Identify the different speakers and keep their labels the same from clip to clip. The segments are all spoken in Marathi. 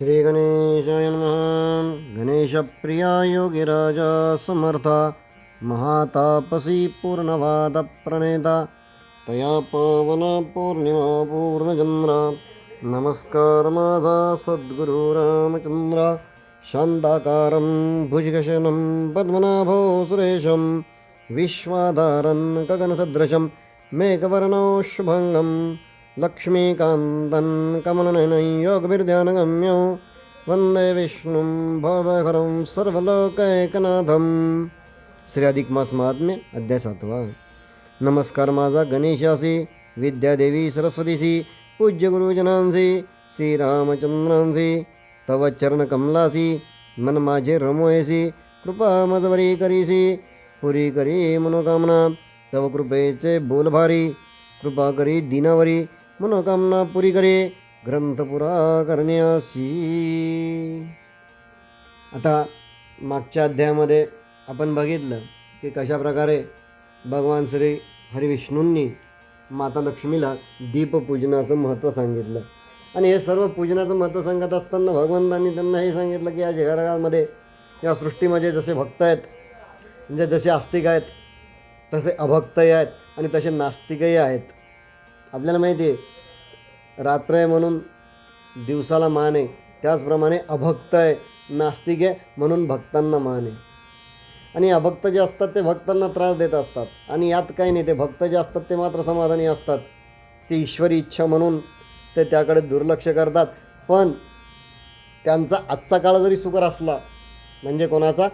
Speaker 1: श्रीगणेशाय नमः. गणेशप्रिया योगिराजा समर्था महातापसी पूर्णवादप्रणेता तया पावन पौर्णिमा पूर्णचंद्रा. नमस्कार माझा सद्गुरु रामचंद्र. शांताकारं भुजगशयनं पद्मनाभो सुरेशं विश्वाधारं गगनसदृशं मेघवर्णो शुभंगं लक्ष्मीकान्तं कमलनयनं योगविर्ध्यानगम्यो वंदे विष्णुं भवहरं सर्वलोकैकनाथं. श्री अधिक मास महात्म्य अध्याय 7. नमस्कार माझा गणेशासी, विद्यादेवी सरस्वतीसी, पूज्य गुरुजनांसी, श्रीरामचंद्रांसी, तव चरणकमलासी मन माझे रमोयसी. कृपा मजवरी करीसी, पुरी करी मनोकामना. तव कृपेचे बोल भारी, कृपा करी दिनावरी. मनोकामना पुरी करे, ग्रंथ पुरा करण्यासी. आता मागच्या अध्यायामध्ये आपण बघितलं की कशाप्रकारे भगवान श्री हरिविष्णूंनी माता लक्ष्मीला दीपपूजनाचं महत्त्व सांगितलं. आणि हे सर्व पूजनाचं महत्त्व सांगत असताना भगवंतांनी त्यांना हे सांगितलं की या जगामध्ये, या सृष्टीमध्ये जसे भक्त आहेत, म्हणजे जसे आस्तिक आहेत, तसे अभक्तही आहेत आणि तसे नास्तिकही आहेत. आपल्याला माहिती आहे, रात्र आहे म्हणून दिवसाला मान आहे, त्याचप्रमाणे अभक्त आहे, नास्तिक आहे म्हणून भक्तांना मान आहे. आणि अभक्त जे असतात ते भक्तांना त्रास देत असतात. आणि यात काही नाही, ते भक्त जे असतात ते मात्र समाधानी असतात. ती ईश्वरी इच्छा म्हणून ते त्याकडे दुर्लक्ष करतात. पण त्यांचा आजचा काळ जरी सुकर असला, म्हणजे कोणाचा,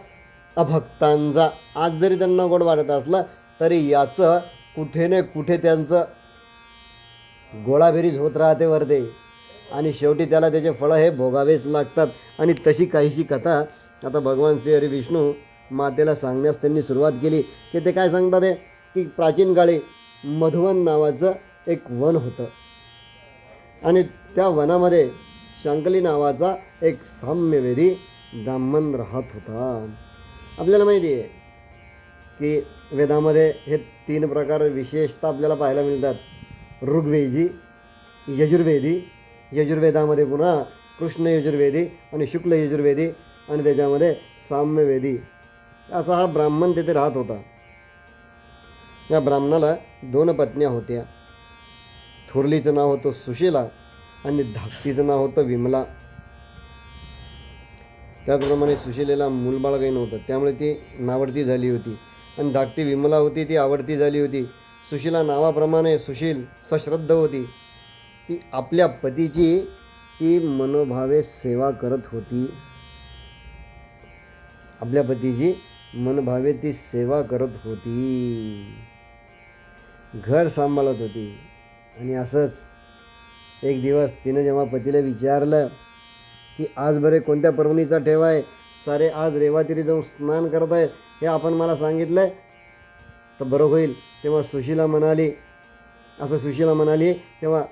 Speaker 1: अभक्तांचा, आज जरी त्यांना गोड वाटत असलं तरी याचं कुठे ना कुठे त्यांचं गोळाबेरीज होत राहते वरते. आणि शेवटी त्याला त्याचे फळं हे भोगावेच लागतात. आणि तशी काहीशी कथा आता भगवान श्री हरी विष्णू मातेला सांगण्यास त्यांनी सुरुवात केली. की ते काय सांगतात आहे की प्राचीन काळी मधुवन नावाचं एक वन होतं आणि त्या वनामध्ये शांकली नावाचा एक साम्यवेदी ब्राह्मण राहत होता. आपल्याला माहिती आहे की वेदामध्ये हे 3 प्रकार विशेषतः आपल्याला पाहायला मिळतात. ऋग्वेदी, यजुर्वेदी, यजुर्वेदामध्ये पुन्हा कृष्ण यजुर्वेदी आणि शुक्ल यजुर्वेदी आणि त्याच्यामध्ये साम्यवेदी, असा हा ब्राह्मण तिथे राहत होता. या ब्राह्मणाला 2 पत्न्या होत्या. थोरलीचं नाव होतं सुशीला आणि धाकटीचं नाव होतं विमला. त्याचप्रमाणे सुशीलेला मूलबाळ काही नव्हतं, त्यामुळे ती नावडती झाली होती. आणि धाकटी विमला होती, ती आवडती झाली होती. सुशीला नावाप्रमाणे सुशील, सश्रद्ध होती. ती आपल्या पतीची ती मनोभावे सेवा करत होती. आपल्या पतीची मनोभावे ती सेवा करत होती, घर सांभाळत होती. आणि असंच एक दिवस तिनं जेव्हा पतीला विचारलं की आज बरे कोणत्या पर्वणीचा ठेवा आहे, सारे आज रेवातीरी जाऊन स्नान करत आहे, हे आपण मला सांगितलं आहे तर बरं होईल. तेव्हा सुशीला म्हणाली, तेव्हा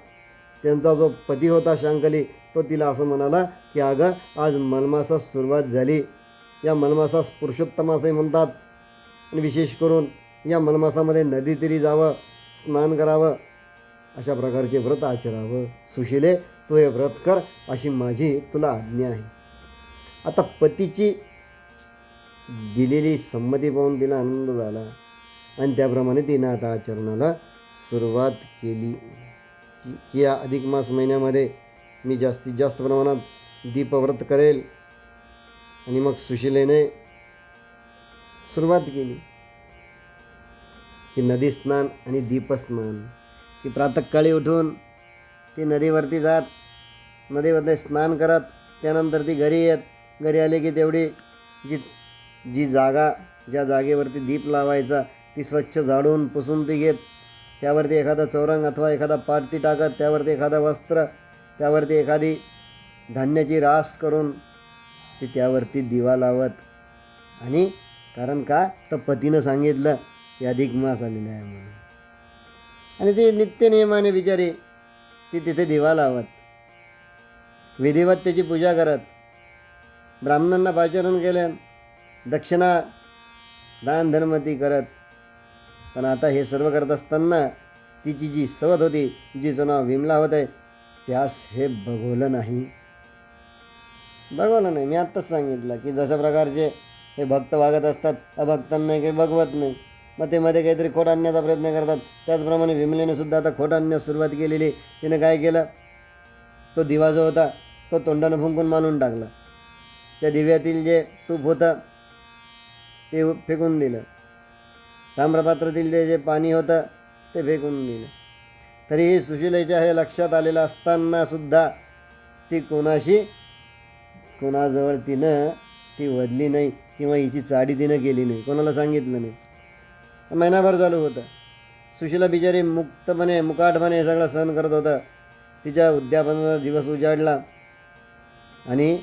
Speaker 1: त्यांचा जो पती होता शांकली, तो तिला असं म्हणाला की अगं आज मलमासास सुरुवात झाली. या मलमासास पुरुषोत्तमासही म्हणतात. आणि विशेष करून या मलमासामध्ये नदीतीरी जावं, स्नान करावं, अशा प्रकारचे व्रत आचरावं. सुशीले, तू हे व्रत कर अशी माझी तुला आज्ञा आहे. आता पतीची दिलेली संमती पाहून तिला आनंद झाला आणि त्याप्रमाणे तिनं आता आचरणाला सुरुवात केली की या अधिक मास महिन्यामध्ये मी जास्तीत जास्त प्रमाणात दीपव्रत करेल. आणि मग सुशीलेने सुरुवात केली की नदी स्नान आणि दीपस्नान. की प्रातःकाळी उठून ती नदीवरती जात, नदीवरती स्नान करत, त्यानंतर ती घरी येत. घरी आले की तेवढी जी जागा, ज्या जागेवरती दीप लावायचा ती स्वच्छ झाडून पुसून ती घेत. त्यावरती एखादा चौरंग अथवा एखादा पाट ती टाकत, त्यावरती एखादा वस्त्र, त्यावरती एखादी धान्याची रास करून ती त्यावरती दिवा लावत. आणि कारण का, तर पतीनं सांगितलं की अधिक मास आलेला आहे म्हणून. आणि ती नित्यनियमाने बिचारी ती तिथे दिवा लावत, विधिवत त्याची पूजा करत, ब्राह्मणांना पाचारण केलं, दक्षिणा दान धर्म ती करत. पण आता हे सर्व करत असताना तिची जी सवत होती, जिचं नाव विमला होतं, त्यास हे बघवलं नाही. बघवलं नाही. मी आत्ताच सांगितलं की जशा प्रकारचे हे भक्त वागत असतात, अभक्तांना काही बघवत नाही. मग ते मध्ये काहीतरी खोट आणण्याचा प्रयत्न करतात. त्याचप्रमाणे विमलेने सुद्धा आता खोट आणण्यास सुरुवात केलेली. तिने काय केलं, तो दिवा जो होता तो तोंडानं फुंकून मारून टाकला. त्या दिव्यातील जे तूप होतं ते फेकून दिलं. ताम्रपात्रातील जे पाणी होतं ते फेकून दिलं. तरीही सुशिलेच्या हे लक्षात आलेलं असतानासुद्धा ती कोणाजवळ तिनं ती वदली नाही किंवा हिची चाडी तिनं केली नाही, कोणाला सांगितलं नाही. महिनाभर चालू होतं. सुशिला बिचारी मुकाटपणे हे सगळं सहन करत होतं. तिच्या उद्यापनाचा दिवस उजाडला आणि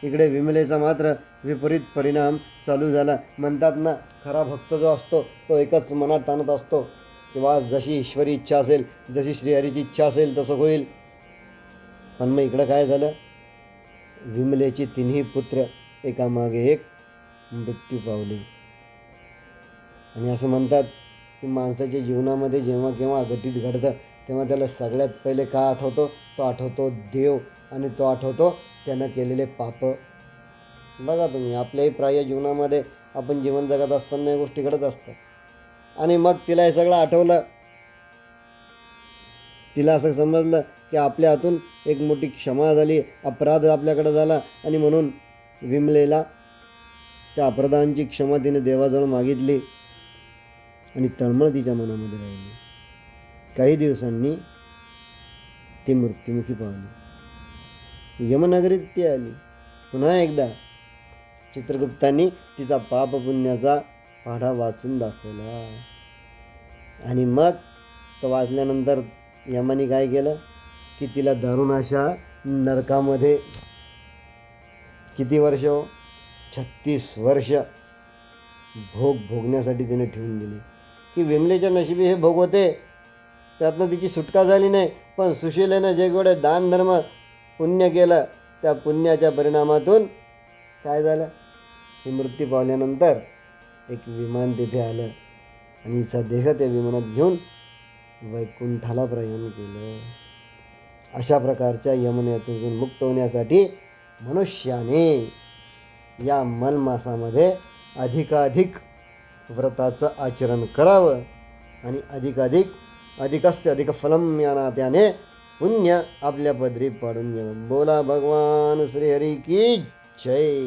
Speaker 1: इकडे विमलेचा मात्र विपरीत परिणाम चालू झाला. म्हणतात ना, खरा भक्त जो असतो तो एकच मनात आणत असतो किंवा जशी ईश्वरी इच्छा असेल, जशी श्रीहरीची इच्छा असेल तसं होईल. पण मग इकडं काय झालं, विमलेची तिन्ही पुत्र एकामागे एक मृत्यू पावले. आणि असं म्हणतात की माणसाच्या जीवनामध्ये जेव्हा केव्हा अघटित घडतं तेव्हा त्याला सगळ्यात पहिले काय आठवतो, तो आठवतो देव आणि तो आठवतो त्यानं केलेले पाप. बघा तुम्ही, आपल्याही प्राय जीवनामध्ये आपण जीवन जगत असताना या गोष्टी घडत असतात. आणि मग तिला हे सगळं आठवलं. तिला असं समजलं की आपल्या हातून एक मोठी क्षमा झाली, अपराध आपल्याकडे झाला आणि म्हणून विमलेला त्या अपराधांची क्षमा तिने देवाजवळ मागितली आणि तळमळ तिच्या मनामध्ये राहिली. काही दिवसांनी ती मृत्युमुखी पावली. यमनगरीत ती आली. पुन्हा एकदा चित्रगुप्तांनी तिचा पापपुण्याचा पाढा वाचून दाखवला. आणि मग तो वाचल्यानंतर यमाने काय केलं की तिला दारुण अशा नरकामध्ये किती वर्ष, 36 वर्ष भोगण्यासाठी तिने ठेवून दिली. की विमलेच्या नशिबी हे भोग होते, त्यातनं तिची सुटका झाली नाही. पण सुशिलेनं जे गोडे दानधर्म पुण्य केलं त्या पुण्याच्या परिणामातून काय झालं, ही मृत्यू पावल्यानंतर एक विमान तिथे आलं आणि हिचा देह त्या विमानात घेऊन वैकुंठाला प्रयाण केलं. अशा प्रकारच्या यमनेतून मुक्त होण्यासाठी मनुष्याने या मलमासामध्ये अधिकाधिक व्रताचं आचरण करावं आणि अधिकस्य अधिक फलम या नात्याने पुण्य आपल्या पदरी पाडून घ्यावं. बोला भगवान श्रीहरी की जय.